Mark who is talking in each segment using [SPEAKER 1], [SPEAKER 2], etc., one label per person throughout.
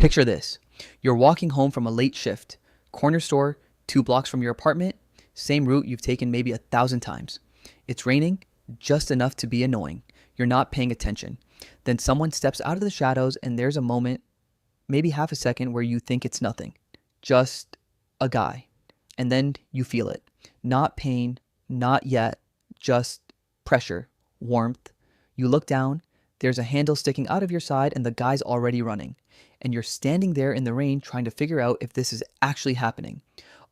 [SPEAKER 1] Picture this. You're walking home from a late shift. Corner store, 2 blocks from your apartment, same route you've taken maybe 1,000 times. It's raining, just enough to be annoying. You're not paying attention. Then someone steps out of the shadows and there's a moment, maybe half a second, where you think it's nothing. Just a guy. And then you feel it. Not pain, not yet, just pressure, warmth. You look down, there's a handle sticking out of your side and the guy's already running. And you're standing there in the rain trying to figure out if this is actually happening.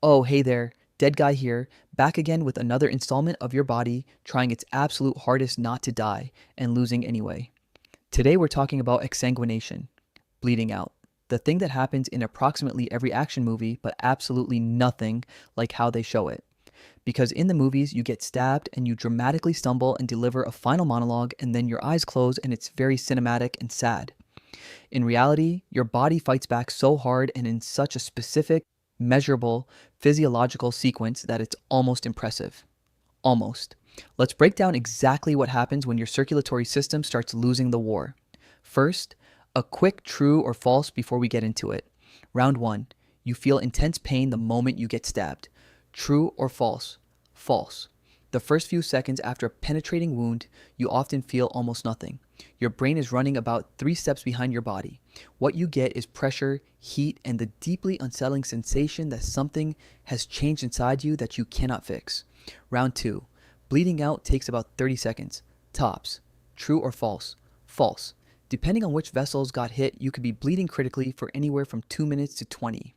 [SPEAKER 1] Oh, hey there, dead guy here, back again with another installment of your body trying its absolute hardest not to die and losing anyway. Today we're talking about exsanguination, bleeding out. The thing that happens in approximately every action movie, but absolutely nothing like how they show it. Because in the movies, you get stabbed and you dramatically stumble and deliver a final monologue, and then your eyes close and it's very cinematic and sad. In reality, your body fights back so hard and in such a specific, measurable, physiological sequence that it's almost impressive. Almost. Let's break down exactly what happens when your circulatory system starts losing the war. First, a quick true or false before we get into it. Round 1. You feel intense pain the moment you get stabbed. True or false? False. The first few seconds after a penetrating wound, you often feel almost nothing. Your brain is running about 3 steps behind your body. What you get is pressure, heat, and the deeply unsettling sensation that something has changed inside you that you cannot fix. Round 2. Bleeding out takes about 30 seconds. Tops. True or false? False. Depending on which vessels got hit, you could be bleeding critically for anywhere from 2 minutes to 20.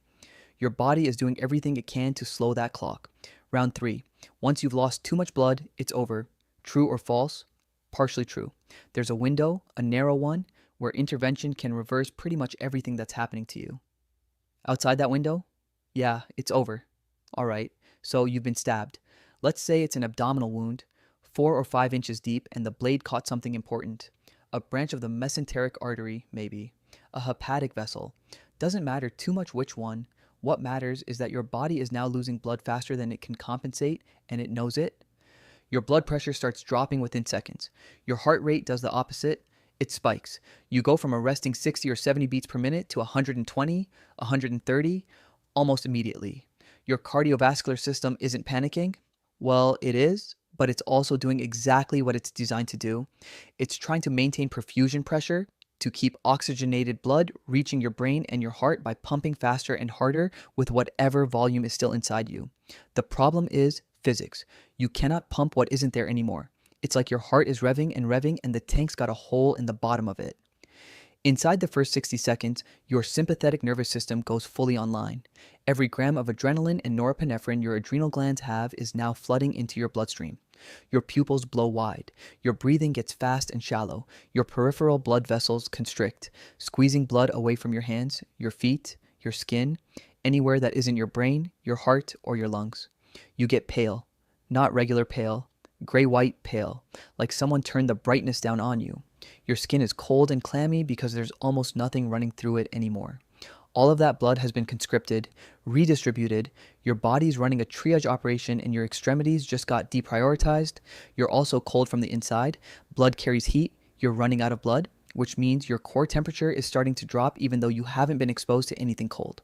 [SPEAKER 1] Your body is doing everything it can to slow that clock. Round 3. Once you've lost too much blood, it's over. True or false? Partially true. There's a window, a narrow one, where intervention can reverse pretty much everything that's happening to you. Outside that window? Yeah, it's over. Alright, so you've been stabbed. Let's say it's an abdominal wound, 4 or 5 inches deep, and the blade caught something important. A branch of the mesenteric artery, maybe. A hepatic vessel. Doesn't matter too much which one. What matters is that your body is now losing blood faster than it can compensate, and it knows it. Your blood pressure starts dropping within seconds. Your heart rate does the opposite. It spikes. You go from a resting 60 or 70 beats per minute to 120, 130, almost immediately. Your cardiovascular system isn't panicking. Well, it is, but it's also doing exactly what it's designed to do. It's trying to maintain perfusion pressure to keep oxygenated blood reaching your brain and your heart by pumping faster and harder with whatever volume is still inside you. The problem is physics. You cannot pump what isn't there anymore. It's like your heart is revving and the tank's got a hole in the bottom of it. Inside the first 60 seconds, your sympathetic nervous system goes fully online. Every gram of adrenaline and norepinephrine your adrenal glands have is now flooding into your bloodstream. Your pupils blow wide. Your breathing gets fast and shallow. Your peripheral blood vessels constrict, squeezing blood away from your hands, your feet, your skin, anywhere that isn't your brain, your heart, or your lungs. You get pale, not regular pale, gray-white pale, like someone turned the brightness down on you. Your skin is cold and clammy because there's almost nothing running through it anymore. All of that blood has been conscripted, redistributed, your body's running a triage operation and your extremities just got deprioritized. You're also cold from the inside, blood carries heat, you're running out of blood, which means your core temperature is starting to drop even though you haven't been exposed to anything cold.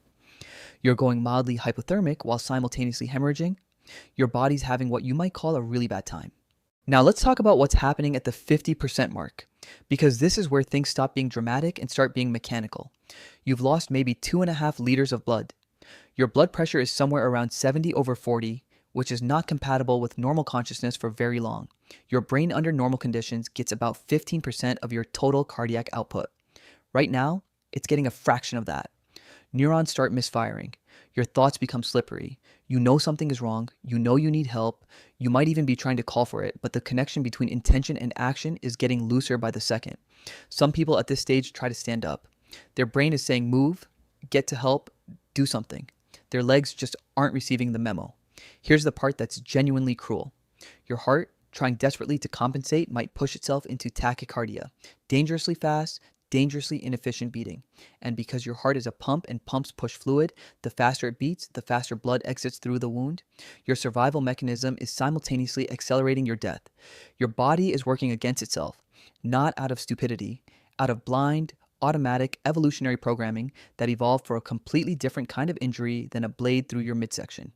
[SPEAKER 1] You're going mildly hypothermic while simultaneously hemorrhaging. Your body's having what you might call a really bad time. Now let's talk about what's happening at the 50% mark, because this is where things stop being dramatic and start being mechanical. You've lost maybe 2.5 liters of blood. Your blood pressure is somewhere around 70/40, which is not compatible with normal consciousness for very long. Your brain under normal conditions gets about 15% of your total cardiac output. Right now, it's getting a fraction of that. Neurons start misfiring. Your thoughts become slippery. You know something is wrong. You know you need help. You might even be trying to call for it, but the connection between intention and action is getting looser by the second. Some people at this stage try to stand up. Their brain is saying move, get to help, do something. Their legs just aren't receiving the memo. Here's the part that's genuinely cruel. Your heart, trying desperately to compensate, might push itself into tachycardia, dangerously fast, dangerously inefficient beating. And because your heart is a pump and pumps push fluid, the faster it beats, the faster blood exits through the wound. Your survival mechanism is simultaneously accelerating your death. Your body is working against itself, not out of stupidity, out of blind, automatic, evolutionary programming that evolved for a completely different kind of injury than a blade through your midsection.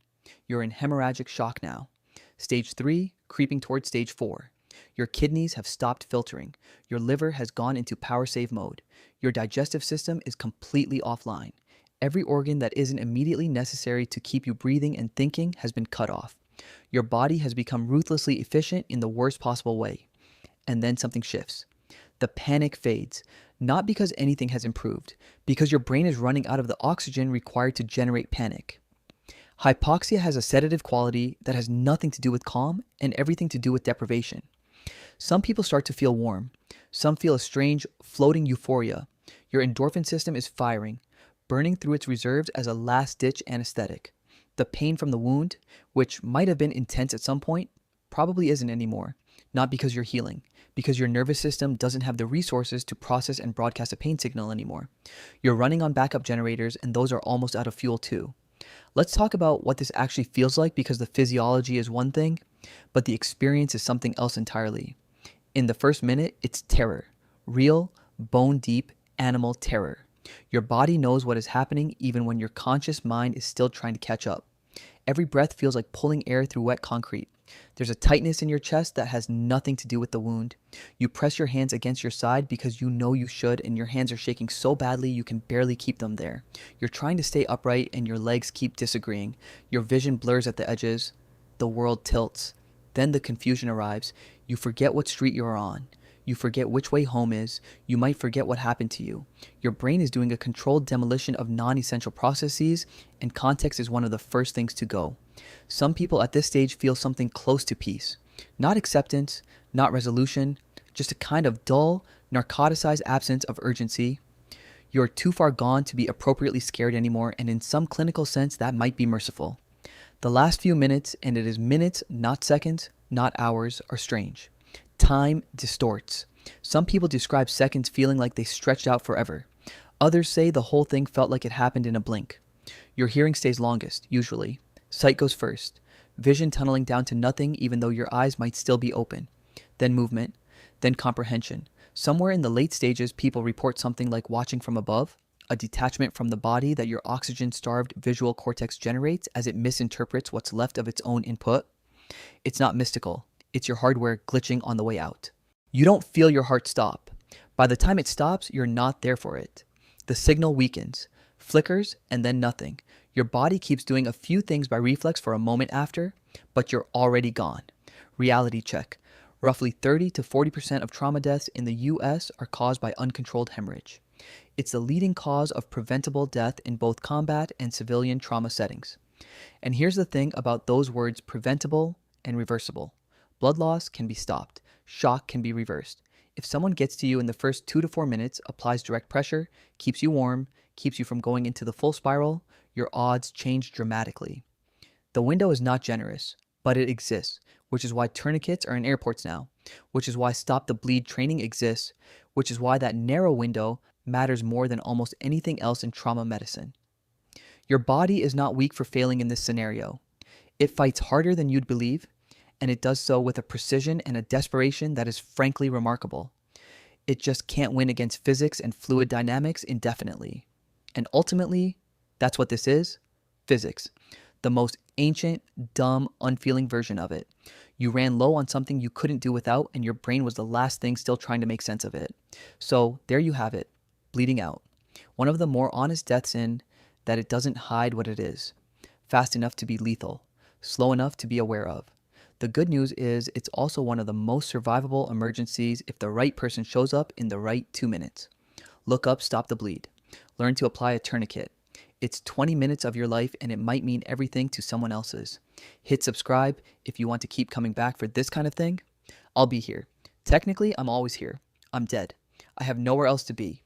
[SPEAKER 1] You're in hemorrhagic shock now. Stage 3, creeping towards stage 4. Your kidneys have stopped filtering. Your liver has gone into power save mode. Your digestive system is completely offline. Every organ that isn't immediately necessary to keep you breathing and thinking has been cut off. Your body has become ruthlessly efficient in the worst possible way. And then something shifts. The panic fades, not because anything has improved, because your brain is running out of the oxygen required to generate panic. Hypoxia has a sedative quality that has nothing to do with calm and everything to do with deprivation. Some people start to feel warm. Some feel a strange, floating euphoria. Your endorphin system is firing, burning through its reserves as a last-ditch anesthetic. The pain from the wound, which might have been intense at some point, probably isn't anymore. Not because you're healing, because your nervous system doesn't have the resources to process and broadcast a pain signal anymore. You're running on backup generators, and those are almost out of fuel too. Let's talk about what this actually feels like, because the physiology is one thing, but the experience is something else entirely. In the first minute, it's terror. Real, bone-deep, animal terror. Your body knows what is happening even when your conscious mind is still trying to catch up. Every breath feels like pulling air through wet concrete. There's a tightness in your chest that has nothing to do with the wound. You press your hands against your side because you know you should, and your hands are shaking so badly you can barely keep them there. You're trying to stay upright and your legs keep disagreeing. Your vision blurs at the edges. The world tilts. Then the confusion arrives. You forget what street you're on. You forget which way home is. You might forget what happened to you. Your brain is doing a controlled demolition of non-essential processes, and context is one of the first things to go. Some people at this stage feel something close to peace. Not acceptance, not resolution, just a kind of dull, narcoticized absence of urgency. You're too far gone to be appropriately scared anymore, and in some clinical sense, that might be merciful. The last few minutes, and it is minutes, not seconds, not hours, are strange. Time distorts. Some people describe seconds feeling like they stretched out forever. Others say the whole thing felt like it happened in a blink. Your hearing stays longest, usually. Sight goes first. Vision tunneling down to nothing even though your eyes might still be open. Then movement. Then comprehension. Somewhere in the late stages, people report something like watching from above, a detachment from the body that your oxygen-starved visual cortex generates as it misinterprets what's left of its own input. It's not mystical. It's your hardware glitching on the way out. You don't feel your heart stop. By the time it stops, you're not there for it. The signal weakens, flickers, and then nothing. Your body keeps doing a few things by reflex for a moment after, but you're already gone. Reality check. Roughly 30 to 40% of trauma deaths in the US are caused by uncontrolled hemorrhage. It's the leading cause of preventable death in both combat and civilian trauma settings. And here's the thing about those words preventable and reversible. Blood loss can be stopped. Shock can be reversed. If someone gets to you in the first 2 to 4 minutes, applies direct pressure, keeps you warm, keeps you from going into the full spiral, your odds change dramatically. The window is not generous, but it exists, which is why tourniquets are in airports now, which is why stop the bleed training exists, which is why that narrow window matters more than almost anything else in trauma medicine. Your body is not weak for failing in this scenario. It fights harder than you'd believe, and it does so with a precision and a desperation that is frankly remarkable. It just can't win against physics and fluid dynamics indefinitely. And ultimately, that's what this is, physics. The most ancient, dumb, unfeeling version of it. You ran low on something you couldn't do without, and your brain was the last thing still trying to make sense of it. So there you have it, bleeding out. One of the more honest deaths in that it doesn't hide what it is. Fast enough to be lethal, slow enough to be aware of. The good news is it's also one of the most survivable emergencies if the right person shows up in the right 2 minutes. Look up Stop the Bleed. Learn to apply a tourniquet. It's 20 minutes of your life, and it might mean everything to someone else's. Hit subscribe if you want to keep coming back for this kind of thing. I'll be here. Technically, I'm always here. I'm dead. I have nowhere else to be.